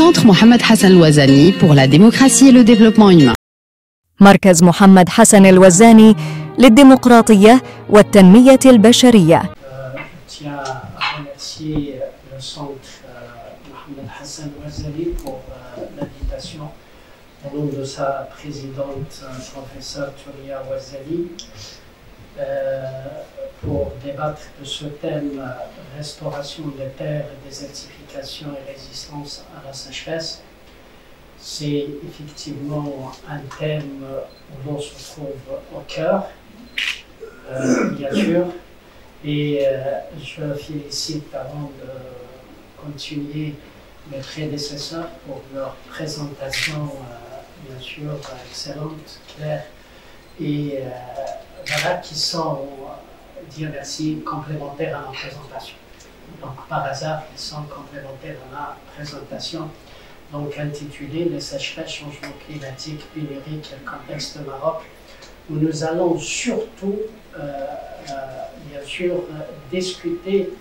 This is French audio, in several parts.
Centre Mohamed Hassan El-Ouazzani pour la démocratie et le développement humain. مركز محمد حسن الوزاني للديمقراطية والتنمية البشرية. tiens à remercier le Centre Mohamed Hassan El-Ouazzani pour l'invitation au nom de sa présidente, professeure Touria Ouazzani, pour débattre de ce thème restauration des terres, désertification et résistance à la sécheresse. C'est effectivement un thème où l'on se trouve au cœur, bien sûr, et je félicite avant de continuer mes prédécesseurs pour leur présentation, bien sûr, excellente, claire, et voilà, qui sont, Dieu merci, complémentaires à la présentation. Donc par hasard, ils sont complémentaires à la présentation. Donc intitulé « Les sécheresses, changement climatique, pénurie, quel contexte au Maroc », où nous allons surtout, bien sûr, discuter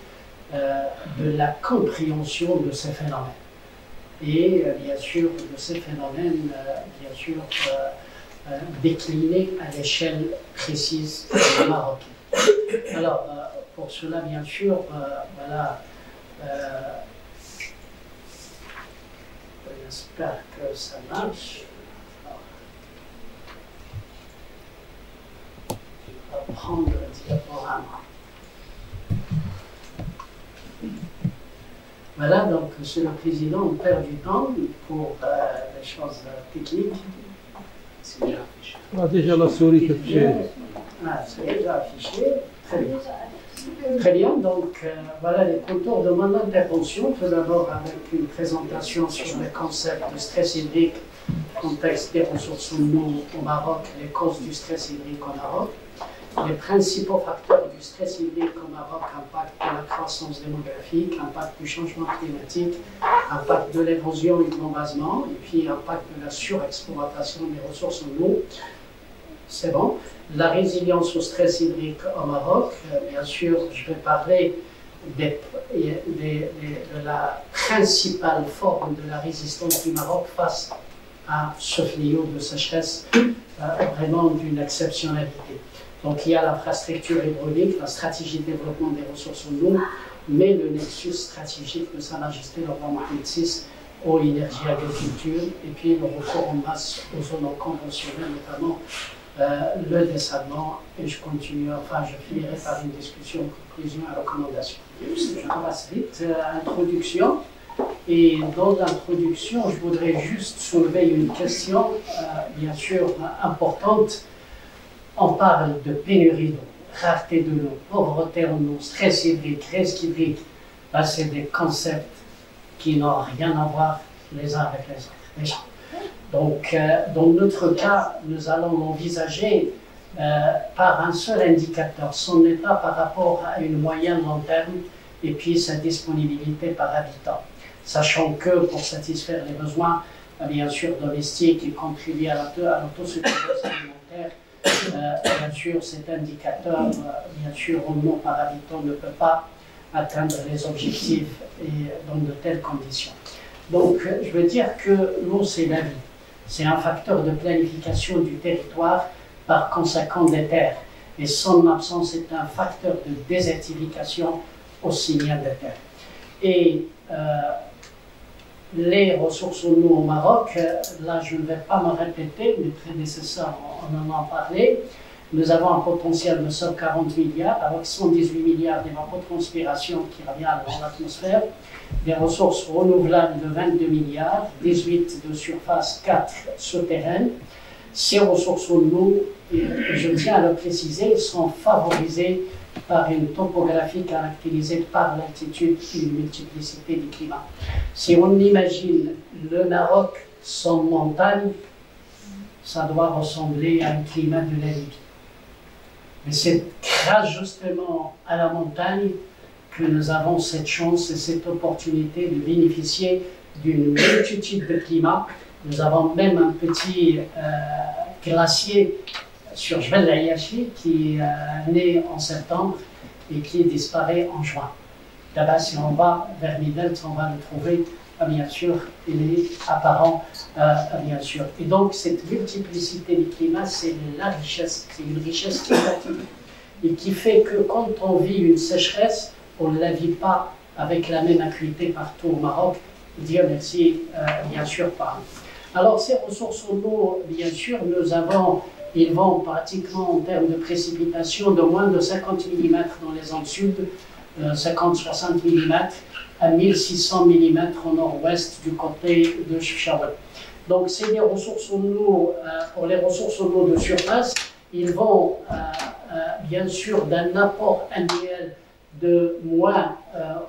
de la compréhension de ces phénomènes. Et bien sûr, de ces phénomènes, bien sûr, déclinés à l'échelle précise marocaine. Alors, pour cela, bien sûr, voilà, j'espère que ça marche. On va prendre le diaporama. Voilà, donc, Monsieur le Président, on perd du temps pour les choses techniques. C'est déjà affiché. Ah, déjà la souris est affichée. Ah, c'est déjà affiché. Très bien. Très bien, donc voilà les contours de mon intervention. Tout d'abord avec une présentation sur le concept de stress hydrique, contexte des ressources en eau au Maroc, les causes du stress hydrique au Maroc, les principaux facteurs du stress hydrique au Maroc, impact de la croissance démographique, impact du changement climatique, impact de l'érosion et de l'envasement, et puis impact de la surexploitation des ressources en eau. C'est bon. La résilience au stress hydrique au Maroc, bien sûr, je vais parler de la principale forme de la résistance du Maroc face à ce fléau de sécheresse, vraiment d'une exceptionnalité. Donc il y a l'infrastructure hydraulique, la stratégie de développement des ressources en eau, mais le nexus stratégique de Sa Majesté le roi Mohamed VI eau, énergie, agriculture, et puis le recours en masse aux zones conventionnelles, notamment le dessalement, et je continue, enfin je finirai par une discussion, conclusion et recommandation. Je passe vite, introduction, et dans l'introduction, je voudrais juste soulever une question, bien sûr, importante. On parle de pénurie d'eau, rareté de l'eau, pauvreté en eau, stress hydrique, risque hydrique. Là, c'est des concepts qui n'ont rien à voir les uns avec les autres, déjà. Donc, dans notre cas, nous allons l'envisager par un seul indicateur, son état par rapport à une moyenne long terme et puis sa disponibilité par habitant. Sachant que pour satisfaire les besoins, bien sûr, domestiques et contribuer à l'autosuffisance alimentaire, bien sûr, cet indicateur, bien sûr, en eau par habitant ne peut pas atteindre les objectifs et dans de telles conditions. Donc, je veux dire que l'eau, c'est la vie. C'est un facteur de planification du territoire, par conséquent des terres. Et son absence est un facteur de désertification aussi bien des terres. Et les ressources en eau au Maroc, là je ne vais pas me répéter, mes prédécesseurs en ont parlé. Nous avons un potentiel de 140 milliards, avec 118 milliards d'évapotranspiration qui revient dans l'atmosphère, des ressources renouvelables de 22 milliards, 18 de surface, 4 souterraines. Ces ressources en eau, je tiens à le préciser, sont favorisées par une topographie caractérisée par l'altitude et une multiplicité des climats. Si on imagine le Maroc sans montagne, ça doit ressembler à un climat de la Libye. Mais c'est grâce justement à la montagne que nous avons cette chance et cette opportunité de bénéficier d'une multitude de climats. Nous avons même un petit glacier sur Jebel Ayashi qui est né en septembre et qui disparaît en juin. D'abord, si on va vers Midelt, on va le trouver bien sûr, il est apparent, bien sûr. Et donc, cette multiplicité du climat, c'est la richesse, c'est une richesse climatique. Et qui fait que quand on vit une sécheresse, on ne la vit pas avec la même acuité partout au Maroc. Dieu merci, bien sûr pas. Alors, ces ressources en eau, bien sûr, ils vont pratiquement en termes de précipitation de moins de 50 mm dans les zones sud, 50-60 mm, à 1600 mm au nord-ouest du côté de Chefchaouen. Donc, c'est des ressources en eau, pour les ressources en eau de surface, ils vont, bien sûr, d'un apport annuel de moins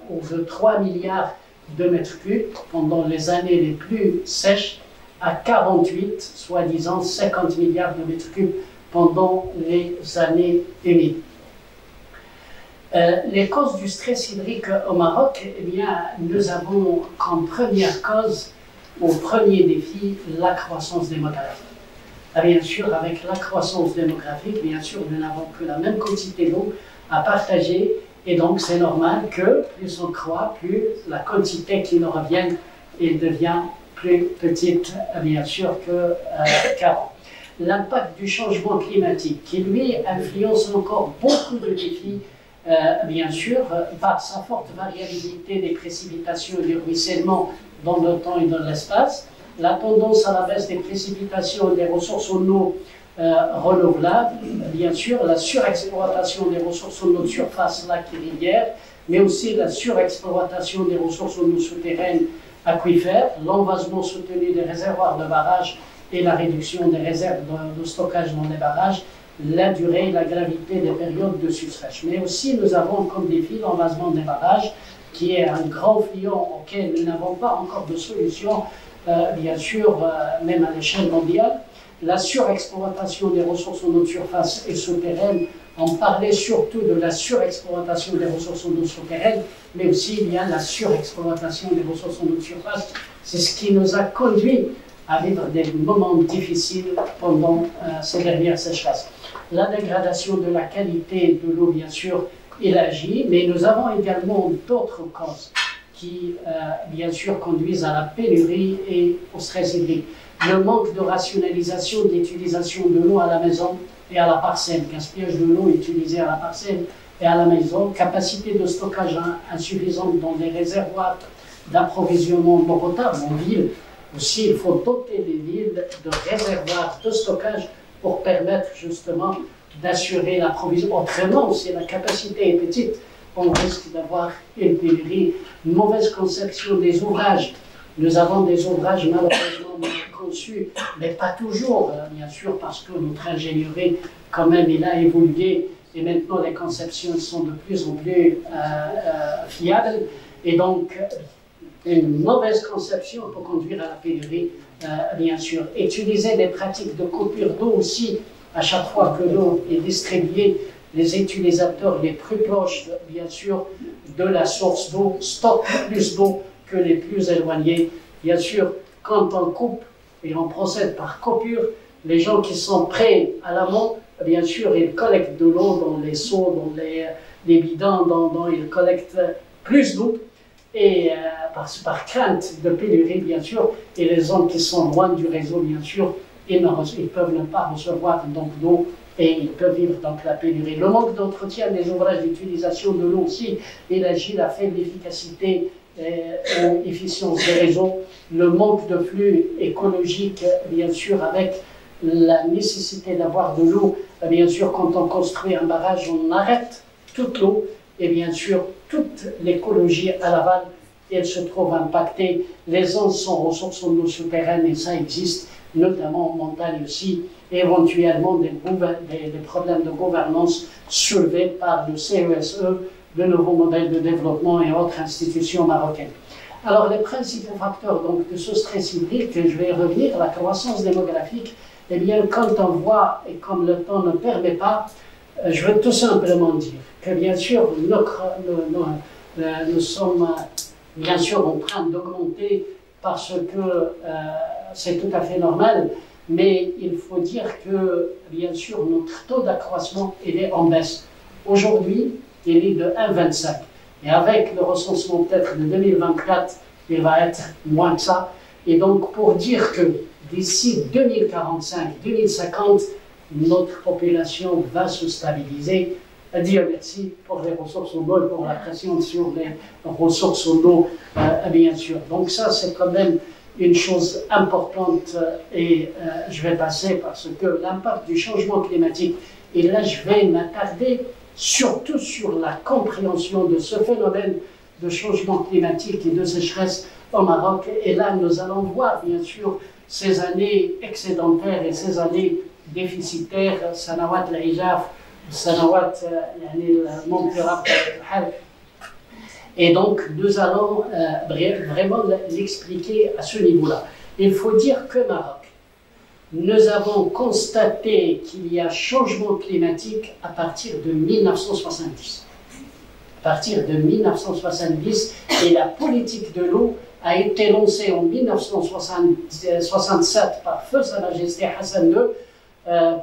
ou de 3 milliards de mètres cubes pendant les années les plus sèches, à 48, soi-disant 50 milliards de mètres cubes pendant les années humides. Les causes du stress hydrique au Maroc, eh bien, nous avons comme première cause, ou premier défi, la croissance démographique. Bien sûr, avec la croissance démographique, bien sûr, nous n'avons que la même quantité d'eau à partager, et donc c'est normal que plus on croît, plus la quantité qui nous revient devient plus petite, bien sûr, qu'avant. L'impact du changement climatique, qui lui influence encore beaucoup de défis, bien sûr, par sa forte variabilité des précipitations et du ruissellement dans le temps et dans l'espace, la tendance à la baisse des précipitations et des ressources en eau renouvelables, bien sûr, la surexploitation des ressources en eau de surface, lacs et rivières, mais aussi la surexploitation des ressources en eau souterraines aquifères, l'envasement soutenu des réservoirs de barrages et la réduction des réserves de stockage dans les barrages, la durée et la gravité des périodes de sussèche. Mais aussi, nous avons comme défi l'envasement des barrages, qui est un grand fléau auquel nous n'avons pas encore de solution, bien sûr, même à l'échelle mondiale. La surexploitation des ressources en eau de surface et souterraines, on parlait surtout de la surexploitation des ressources en eau souterraines, mais aussi il y a la surexploitation des ressources en eau de surface. C'est ce qui nous a conduit à vivre des moments difficiles pendant ces dernières sécheresses. La dégradation de la qualité de l'eau, bien sûr, il agit, mais nous avons également d'autres causes qui, bien sûr, conduisent à la pénurie et au stress hydrique. Le manque de rationalisation de l'utilisation de l'eau à la maison et à la parcelle, gaspillage de l'eau utilisée à la parcelle et à la maison, capacité de stockage insuffisante dans les réservoirs d'approvisionnement d'eau potable en ville. Aussi, il faut doter les villes de réservoirs de stockage pour permettre justement d'assurer l'approvisionnement. Autrement, si la capacité est petite, on risque d'avoir une pénurie, une mauvaise conception des ouvrages. Nous avons des ouvrages malheureusement mal conçus, mais pas toujours, bien sûr, parce que notre ingénierie, quand même, il a évolué et maintenant les conceptions sont de plus en plus fiables. Et donc, une mauvaise conception peut conduire à la pénurie, bien sûr. Utiliser des pratiques de coupure d'eau aussi, à chaque fois que l'eau est distribuée, les utilisateurs les plus proches, bien sûr, de la source d'eau stockent plus d'eau que les plus éloignés. Bien sûr, quand on coupe et on procède par coupure, les gens qui sont prêts à l'amont, bien sûr, ils collectent de l'eau dans les seaux, dans les bidons, ils collectent plus d'eau. Et par crainte de pénurie, bien sûr, et les zones qui sont loin du réseau, bien sûr, ils peuvent ne pas recevoir donc d'eau et ils peuvent vivre donc la pénurie. Le manque d'entretien des ouvrages d'utilisation de l'eau aussi, il agit la faible efficacité ou efficience des réseaux, le manque de flux écologique, bien sûr, avec la nécessité d'avoir de l'eau. Bien sûr, quand on construit un barrage, on arrête toute l'eau et bien sûr, toute l'écologie à l'aval, elle se trouve impactée. Les zones sans ressources en eau souterraine, et ça existe, notamment en montagne aussi, éventuellement des problèmes de gouvernance soulevés par le CESE, le nouveau modèle de développement et autres institutions marocaines. Alors, les principaux facteurs donc, de ce stress hydrique, je vais y revenir, la croissance démographique, eh bien, quand on voit, et comme le temps ne permet pas, je veux tout simplement dire que, bien sûr, nous sommes, bien sûr, en train d'augmenter parce que c'est tout à fait normal, mais il faut dire que, bien sûr, notre taux d'accroissement, il est en baisse. Aujourd'hui, il est de 1,25. Et avec le recensement peut-être de 2024, il va être moins que ça. Et donc, pour dire que d'ici 2045-2050, notre population va se stabiliser. Dieu merci pour les ressources en eau et pour la pression sur les ressources en eau, bien sûr. Donc ça, c'est quand même une chose importante et je vais passer parce que l'impact du changement climatique, et là je vais m'attarder surtout sur la compréhension de ce phénomène de changement climatique et de sécheresse au Maroc. Et là, nous allons voir, bien sûr, ces années excédentaires et ces années déficitaires, sanawat al-ijaf, sanawat al-montirab. Et donc, nous allons vraiment l'expliquer à ce niveau-là. Il faut dire que Maroc, nous avons constaté qu'il y a changement climatique à partir de 1970. À partir de 1970, et la politique de l'eau a été lancée en 1967 par Feu Sa Majesté Hassan II,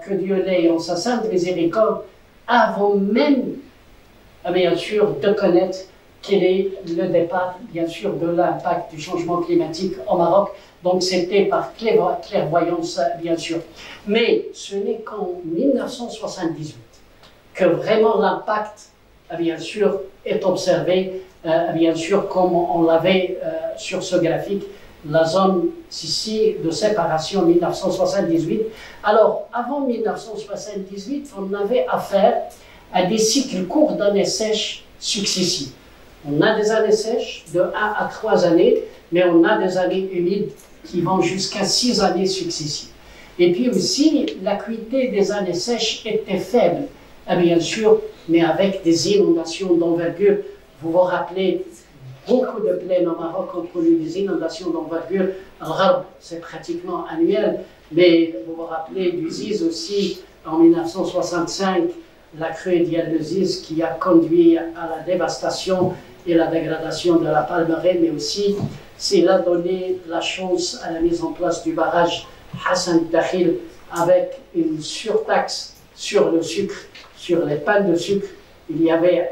que Dieu l'ait en sa sainte miséricorde, avant même, bien sûr, de connaître quel est le départ, bien sûr, de l'impact du changement climatique au Maroc. Donc c'était par clairvoyance, bien sûr. Mais ce n'est qu'en 1978 que vraiment l'impact, bien sûr, est observé, bien sûr, comme on l'avait sur ce graphique, la zone ici de séparation 1978. Alors, avant 1978, on avait affaire à des cycles courts d'années sèches successives. On a des années sèches de 1 à 3 années, mais on a des années humides qui vont jusqu'à 6 années successives. Et puis aussi, l'acuité des années sèches était faible, bien sûr, mais avec des inondations d'envergure. Vous vous rappelez, beaucoup de plaines au Maroc ont connu des inondations d'envergure. Alors, c'est pratiquement annuel, mais vous vous rappelez du Ziz aussi, en 1965, la crue d'El Ziz qui a conduit à la dévastation et la dégradation de la palmeraie, mais aussi, s'il a donné la chance à la mise en place du barrage Hassan Dakhil avec une surtaxe sur le sucre, sur les pannes de sucre. Il y avait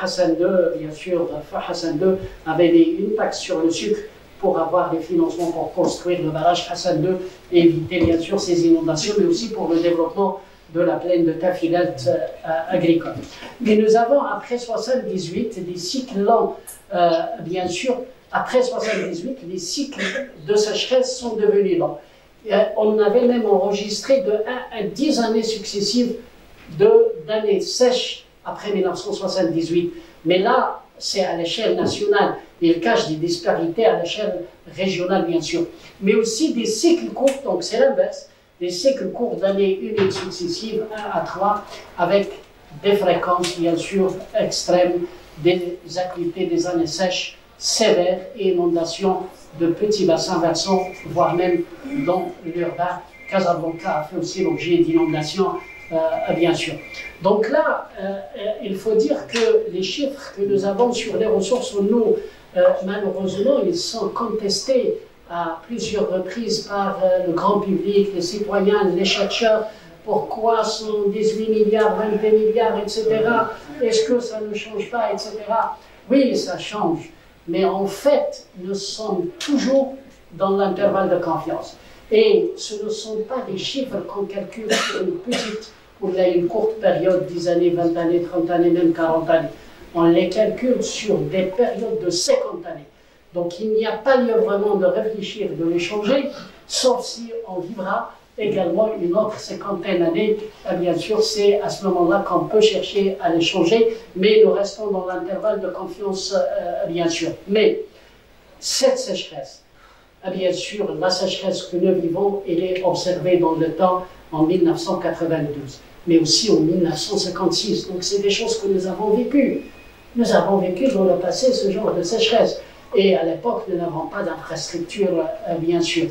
Hassan II, bien sûr, Hassan II avait mis une taxe sur le sucre pour avoir des financements pour construire le barrage Hassan II et éviter bien sûr ces inondations, mais aussi pour le développement de la plaine de Tafilat agricole. Mais nous avons, après 78, des cycles longs, bien sûr, après 78, les cycles de sécheresse sont devenus longs. On avait même enregistré de 1 à 10 années successives d'années sèches après 1978. Mais là, c'est à l'échelle nationale. Il cache des disparités à l'échelle régionale, bien sûr. Mais aussi des cycles courts, donc c'est l'inverse, des cycles courts d'années humides successives, 1 à 3, avec des fréquences, bien sûr, extrêmes, des acuités des années sèches sévères et inondations de petits bassins versants, voire même dans l'urbain. Casablanca a fait aussi l'objet d'inondations, bien sûr. Donc là, il faut dire que les chiffres que nous avons sur les ressources en eau, malheureusement, ils sont contestés à plusieurs reprises par le grand public, les citoyens, les chercheurs. Pourquoi sont 18 milliards, 22 milliards, etc. Est-ce que ça ne change pas, etc. Oui, ça change. Mais en fait, nous sommes toujours dans l'intervalle de confiance. Et ce ne sont pas des chiffres qu'on calcule sur une petite ou une courte période, 10 années, 20 années, 30 années, même 40 années. On les calcule sur des périodes de 50 années. Donc il n'y a pas lieu vraiment de réfléchir, de les changer, sauf si on vivra également une autre cinquantaine d'années. Bien sûr, c'est à ce moment-là qu'on peut chercher à les changer, mais nous restons dans l'intervalle de confiance, bien sûr. Mais cette sécheresse, bien sûr, la sécheresse que nous vivons, elle est observée dans le temps en 1992, mais aussi en 1956. Donc c'est des choses que nous avons vécues. Nous avons vécu dans le passé ce genre de sécheresse. Et à l'époque, nous n'avons pas d'infrastructure, bien sûr.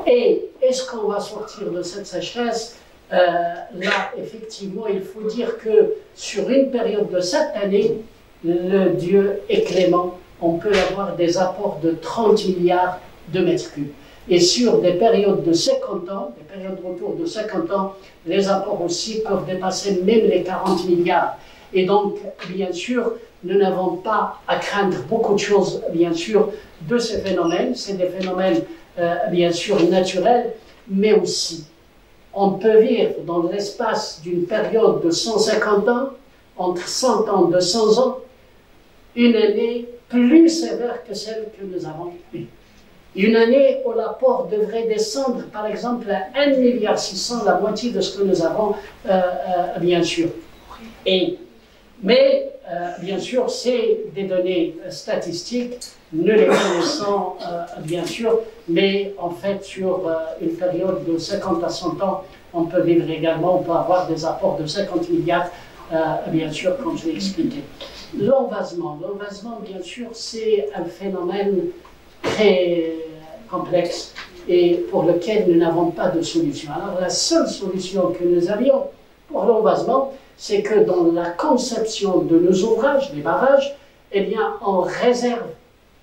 Et est-ce qu'on va sortir de cette sécheresse? Là, effectivement, il faut dire que sur une période de 7 années, le Dieu est clément. On peut avoir des apports de 30 milliards de mètres cubes. Et sur des périodes de 50 ans, des périodes autour de 50 ans, les apports aussi peuvent dépasser même les 40 milliards. Et donc, bien sûr, nous n'avons pas à craindre beaucoup de choses, bien sûr, de ces phénomènes. C'est des phénomènes, bien sûr, naturels, mais aussi, on peut vivre dans l'espace d'une période de 150 ans, entre 100 ans, 200 ans, une année plus sévère que celle que nous avons eue. Une année où l'apport devrait descendre, par exemple, à 1,6 milliard, la moitié de ce que nous avons, bien sûr. Mais, bien sûr, c'est des données statistiques, nous les connaissons, bien sûr, mais en fait, sur une période de 50 à 100 ans, on peut vivre également, on peut avoir des apports de 50 milliards, bien sûr, comme je l'ai expliqué. L'envasement, bien sûr, c'est un phénomène très complexe et pour lequel nous n'avons pas de solution. Alors, la seule solution que nous avions pour l'envasement, c'est que dans la conception de nos ouvrages, les barrages, eh bien, on réserve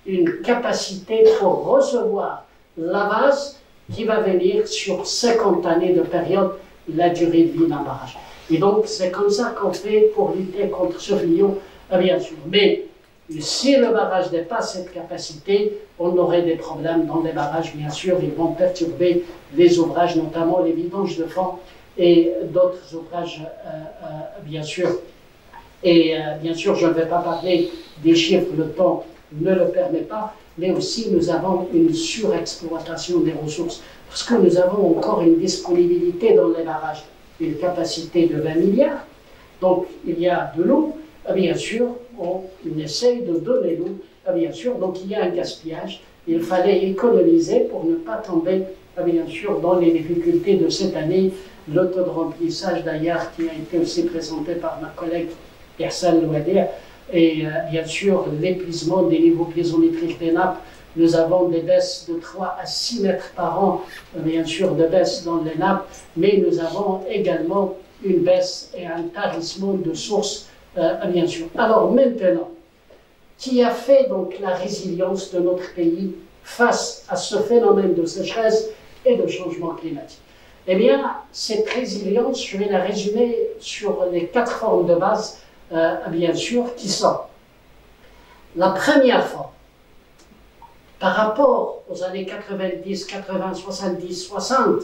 une capacité pour recevoir la base qui va venir sur 50 années de période, la durée de vie d'un barrage. Et donc, c'est comme ça qu'on fait pour lutter contre ce fléau, bien sûr. Mais si le barrage dépasse cette capacité, on aurait des problèmes dans les barrages, bien sûr. Ils vont perturber les ouvrages, notamment les vidanges de fond et d'autres ouvrages, bien sûr. Et bien sûr, je ne vais pas parler des chiffres, le temps ne le permet pas, mais aussi nous avons une surexploitation des ressources, parce que nous avons encore une disponibilité dans les barrages, une capacité de 20 milliards, donc il y a de l'eau, bien sûr, on essaye de donner l'eau, bien sûr, donc il y a un gaspillage, il fallait économiser pour ne pas tomber, bien sûr, dans les difficultés de cette année, le taux de remplissage d'ailleurs qui a été aussi présenté par ma collègue Persal Louader, et bien sûr l'épuisement des niveaux piézométriques des nappes. Nous avons des baisses de 3 à 6 mètres par an, bien sûr, de baisse dans les nappes, mais nous avons également une baisse et un tarissement de sources, bien sûr. Alors maintenant, qui a fait donc la résilience de notre pays face à ce phénomène de sécheresse et de changement climatique? Eh bien, cette résilience, je vais la résumer sur les 4 formes de base, bien sûr, qui sont la première forme. Par rapport aux années 90, 80, 70, 60,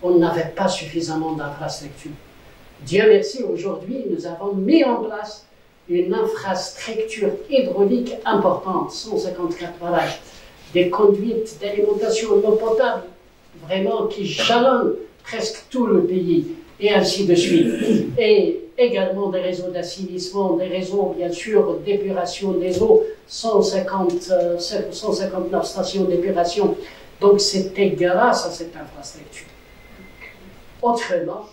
on n'avait pas suffisamment d'infrastructures. Dieu merci, aujourd'hui, nous avons mis en place une infrastructure hydraulique importante, 154 barrages, des conduites d'alimentation en eau potable, vraiment qui jalonnent presque tout le pays, et ainsi de suite. Et également des réseaux d'assainissement, des réseaux, bien sûr, d'épuration des eaux, 159 stations d'épuration. Donc c'était grâce à cette infrastructure. Autrement,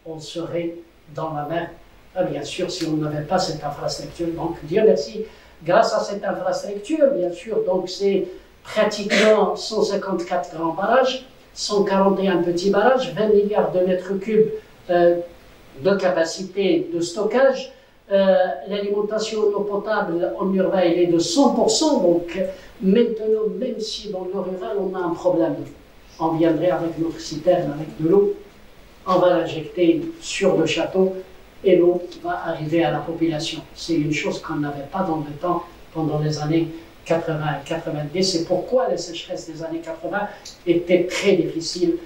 on serait dans la mer, bien sûr, si on n'avait pas cette infrastructure. Donc Dieu merci, grâce à cette infrastructure, bien sûr, donc c'est pratiquement 154 grands barrages, 141 petits barrages, 20 milliards de mètres cubes de capacité de stockage. L'alimentation en eau potable en urbain, elle est de 100%, donc maintenant, même si dans le rural on a un problème, on viendrait avec notre citerne, avec de l'eau, on va l'injecter sur le château et l'eau va arriver à la population. C'est une chose qu'on n'avait pas dans le temps, pendant les années 80 et 90. C'est pourquoi les sécheresses des années 80 étaient très difficiles,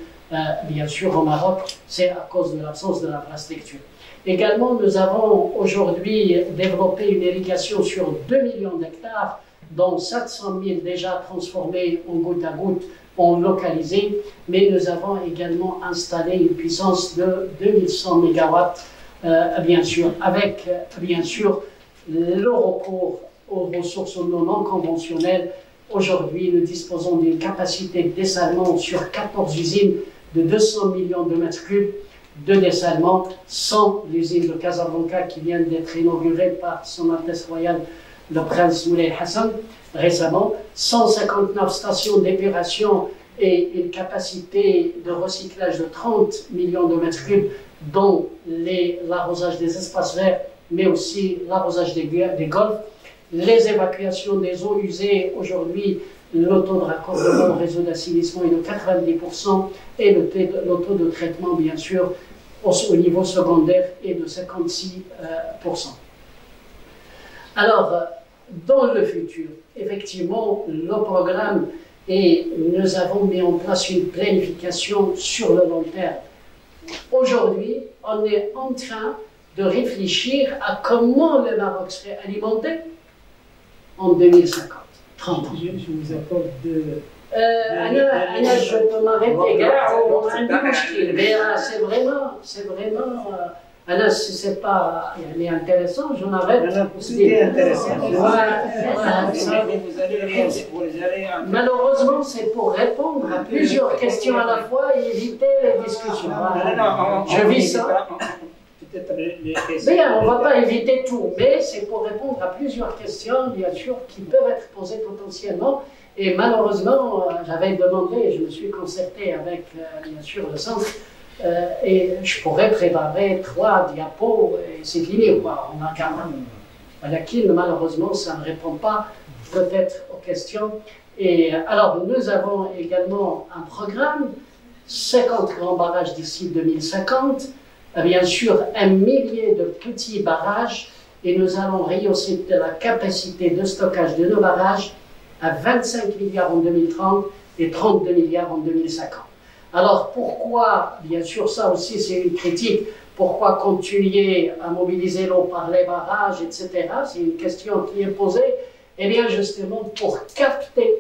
bien sûr, au Maroc. C'est à cause de l'absence de l'infrastructure. Également, nous avons aujourd'hui développé une irrigation sur 2 millions d'hectares, dont 700 000 déjà transformés en goutte à goutte, en localisé, mais nous avons également installé une puissance de 2100 MW, bien sûr, avec, bien sûr, le recours aux ressources non conventionnelles. Aujourd'hui, nous disposons d'une capacité de dessalement sur 14 usines de 200 millions de mètres cubes de dessalement, sans l'usine de Casablanca qui vient d'être inaugurée par Son Altesse Royale le Prince Moulay Hassan récemment, 159 stations d'épuration et une capacité de recyclage de 30 millions de mètres cubes, dont l'arrosage des espaces verts, mais aussi l'arrosage des golfs, les évacuations des eaux usées. Aujourd'hui, le taux de raccordement au réseau d'assainissement est de 90% et le taux de traitement, bien sûr, au niveau secondaire est de 56%. Alors, dans le futur, effectivement, le programme et nous avons mis en place une planification sur le long terme. Aujourd'hui, on est en train de réfléchir à comment le Maroc serait alimenté en 2050, 30 ans. Je vous accorde deux. أنا je peux m'arrêter كاع وما عندي مشكل mais c'est vraiment أنا c'est pas يعني intéressant je m'arrête. C'est intéressant. Malheureusement c'est pour répondre à plusieurs questions à la fois et éviter les discussions. Je vis ça. Bien, on ne va pas éviter tout, mais c'est pour répondre à plusieurs questions, bien sûr, qui peuvent être posées potentiellement. Et malheureusement, j'avais demandé, et je me suis concerté avec, bien sûr, le centre, et je pourrais préparer 3 diapos, et c'est fini, quoi. On a quand même. Malheureusement, ça ne répond pas peut-être aux questions. Et alors, nous avons également un programme, 50 grands barrages d'ici 2050, bien sûr, 1 millier de petits barrages, et nous allons rehausser la capacité de stockage de nos barrages à 25 milliards en 2030 et 32 milliards en 2050. Alors pourquoi, bien sûr ça aussi c'est une critique, pourquoi continuer à mobiliser l'eau par les barrages, etc. C'est une question qui est posée. Eh bien justement pour capter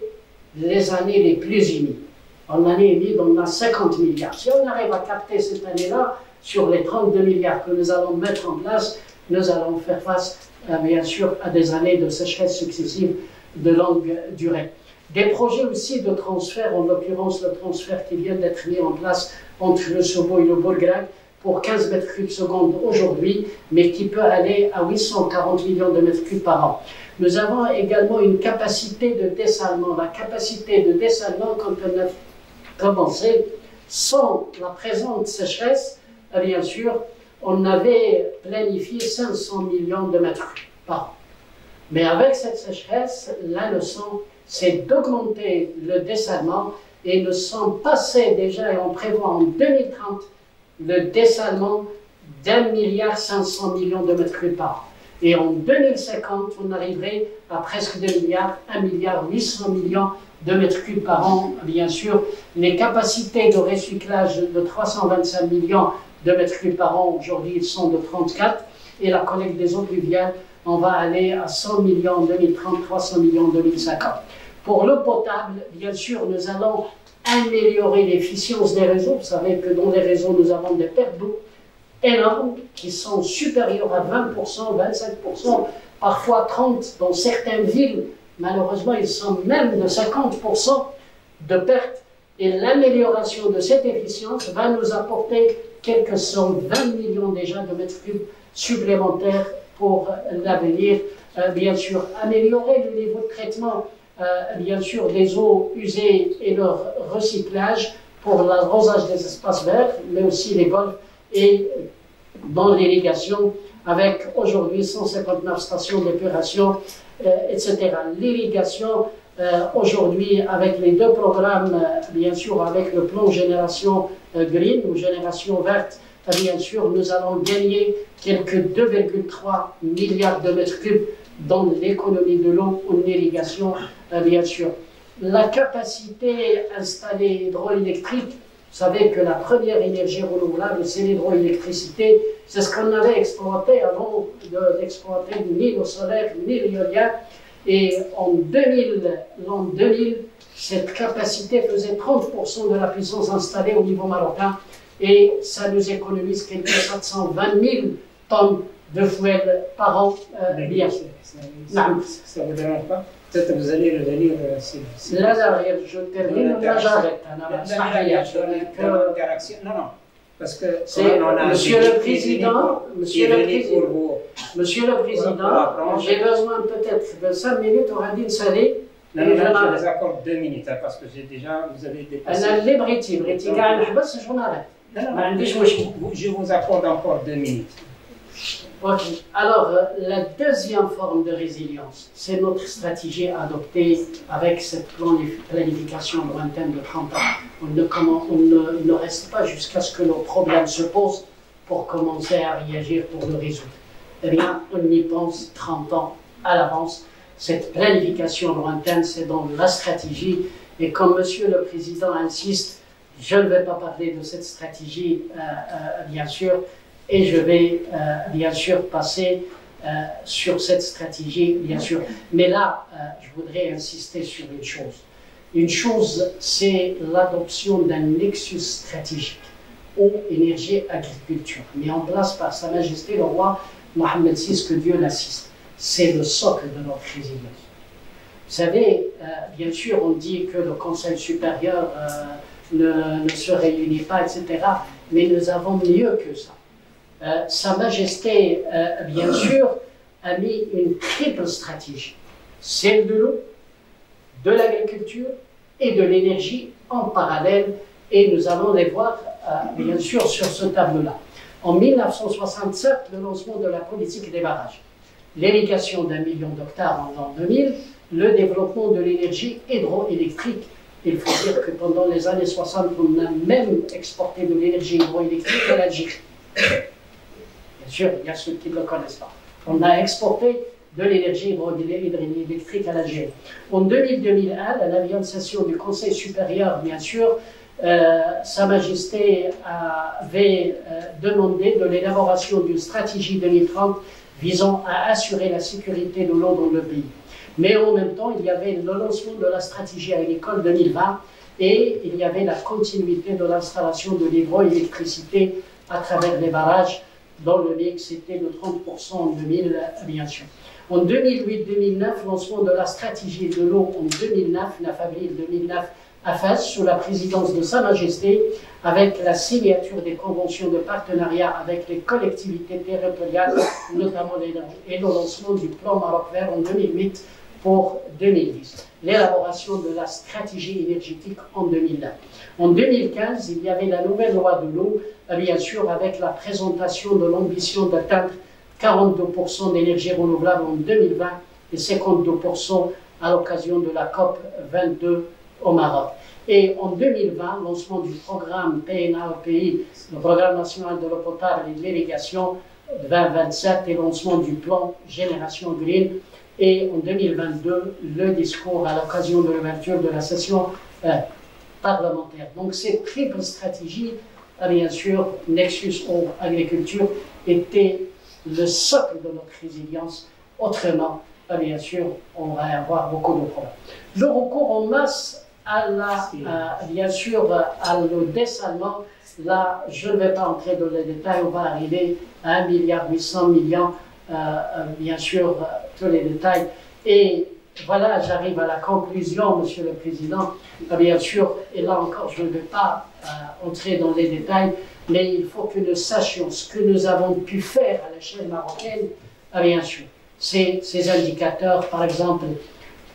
les années les plus humides. En année humide on a 50 milliards. Si on arrive à capter cette année-là, sur les 32 milliards que nous allons mettre en place, nous allons faire face bien sûr à des années de sécheresse successive de longue durée. Des projets aussi de transfert, en l'occurrence le transfert qui vient d'être mis en place entre le Sobo et le Bourgrag pour 15 mètres cubes secondes aujourd'hui, mais qui peut aller à 840 millions de mètres cubes par an. Nous avons également une capacité de dessalement. La capacité de dessalement, quand on a commencé, sans la présente sécheresse, bien sûr, on avait planifié 500 millions de mètres cubes par an. Mais avec cette sécheresse, la leçon, c'est d'augmenter le dessalement et nous sommes passés déjà, et on prévoit en 2030, le dessalement d'1,5 milliard de mètres cubes par an. Et en 2050, on arriverait à presque 2 milliards, 1,8 milliard de mètres cubes par an, bien sûr. Les capacités de recyclage de 325 millions de mètres cubes par an, aujourd'hui ils sont de 34, et la collecte des eaux pluviales, on va aller à 100 millions en 2030, 300 millions en 2050. Pour l'eau potable, bien sûr, nous allons améliorer l'efficience des réseaux. Vous savez que dans les réseaux, nous avons des pertes d'eau énormes qui sont supérieures à 20%, 25%, parfois 30% dans certaines villes. Malheureusement, ils sont même de 50% de pertes. Et l'amélioration de cette efficience va nous apporter quelques 120 millions déjà de mètres cubes supplémentaires pour l'avenir. Bien sûr, améliorer le niveau de traitement, bien sûr, des eaux usées et leur recyclage pour l'arrosage des espaces verts, mais aussi les golfs et dans l'irrigation, avec aujourd'hui 159 stations d'épuration, etc. L'irrigation, aujourd'hui, avec les 2 programmes, bien sûr, avec le plan Génération Green ou Génération Verte, bien sûr, nous allons gagner quelques 2,3 milliards de mètres cubes dans l'économie de l'eau en irrigation, bien sûr. La capacité installée hydroélectrique, vous savez que la première énergie renouvelable, c'est l'hydroélectricité. C'est ce qu'on avait exploité avant d'exploiter ni le solaire ni l'éolien. Et en 2000, cette capacité faisait 30% de la puissance installée au niveau marocain. Et ça nous économise quelques 720 000 tonnes de fuel par an. Ça ne vous dérange pas? Peut-être que vous allez revenir. Là, je termine, là j'arrête. Non, non. Parce que Monsieur le Président, j'ai besoin peut-être de 5 minutes, on va dire salé. Non, non, je vous accorde 2 minutes, parce que vous avez dépassé. Je vous accorde encore 2 minutes. Ok. Alors, la deuxième forme de résilience, c'est notre stratégie adoptée avec cette planification lointaine de 30 ans. On ne reste pas jusqu'à ce que nos problèmes se posent pour commencer à réagir pour le résoudre. Eh bien, on y pense 30 ans à l'avance. Cette planification lointaine, c'est dans la stratégie. Et comme Monsieur le Président insiste, je ne vais pas parler de cette stratégie, bien sûr, et je vais bien sûr passer sur cette stratégie, bien sûr. Mais là, je voudrais insister sur une chose. Une chose, c'est l'adoption d'un nexus stratégique, eau, énergie, agriculture, mis en place par Sa Majesté le roi Mohammed VI, que Dieu l'assiste. C'est le socle de notre résilience. Vous savez, bien sûr, on dit que le Conseil supérieur ne se réunit pas, etc. Mais nous avons mieux que ça. Sa Majesté, bien sûr, a mis une triple stratégie. Celle de l'eau, de l'agriculture et de l'énergie en parallèle. Et nous allons les voir, bien sûr, sur ce tableau-là. En 1967, le lancement de la politique des barrages. L'irrigation d'1 million d'hectares en l'an 2000, le développement de l'énergie hydroélectrique. Il faut dire que pendant les années 60, on a même exporté de l'énergie hydroélectrique à l'Algérie. Bien sûr, il y a ceux qui ne le connaissent pas. On a exporté de l'énergie hydroélectrique à l'Algérie. En 2000-2001, à l'aviation du Conseil supérieur, bien sûr, Sa Majesté avait demandé de l'élaboration d'une stratégie 2030 visant à assurer la sécurité de l'eau dans le pays. Mais en même temps, il y avait le lancement de la stratégie agricole 2020 et il y avait la continuité de l'installation de l'hydroélectricité à travers les barrages, dont le mix était de 30% en 2000, bien sûr. En 2008-2009, lancement de la stratégie de l'eau en 2009, 9 avril 2009, à Fès, sous la présidence de Sa Majesté, avec la signature des conventions de partenariat avec les collectivités territoriales, notamment et le lancement du plan Maroc Vert en 2008 pour 2010. L'élaboration de la stratégie énergétique en 2009. En 2015, il y avait la nouvelle loi de l'eau, bien sûr, avec la présentation de l'ambition d'atteindre 42% d'énergie renouvelable en 2020 et 52% à l'occasion de la COP 22 au Maroc. Et en 2020, lancement du programme PNA au pays, le Programme national de l'eau potable et de l'irrigation 2027 et lancement du plan Génération Green. Et en 2022, le discours à l'occasion de l'ouverture de la session parlementaire. Donc cette triple stratégie, bien sûr, Nexus eau, agriculture, était le socle de notre résilience. Autrement, bien sûr, on va avoir beaucoup de problèmes. Le recours en masse à bien sûr, à le dessalement, là, je ne vais pas entrer dans les détails, on va arriver à 1,8 milliard, bien sûr, tous les détails. Et voilà, j'arrive à la conclusion, Monsieur le Président, bien sûr, et là encore, je ne vais pas entrer dans les détails, mais il faut que nous sachions ce que nous avons pu faire à l'échelle marocaine, bien sûr. Ces indicateurs, par exemple,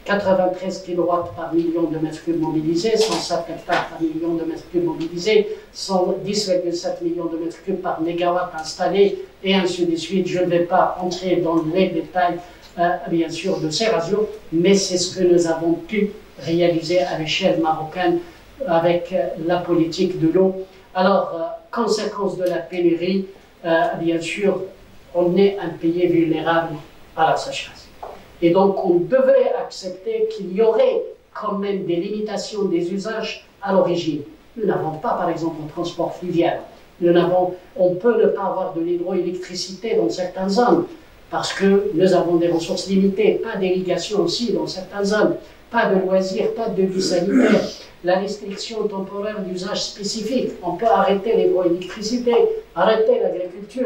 93 kW par million de mètres cubes mobilisés, 107 hectares par million de mètres cubes mobilisés, 110,7 millions de mètres cubes par mégawatt installés, et ainsi de suite. Je ne vais pas entrer dans les détails, bien sûr, de ces ratios, mais c'est ce que nous avons pu réaliser à l'échelle marocaine avec la politique de l'eau. Alors, conséquence de la pénurie, bien sûr, on est un pays vulnérable à la sécheresse. Et donc, on devrait accepter qu'il y aurait quand même des limitations des usages à l'origine. Nous n'avons pas, par exemple, un transport fluvial. On peut ne pas avoir de l'hydroélectricité dans certaines zones, parce que nous avons des ressources limitées, pas d'irrigation aussi dans certaines zones, pas de loisirs, pas de devis sanitaire, la restriction temporaire d'usage spécifique. On peut arrêter l'hydroélectricité, arrêter l'agriculture.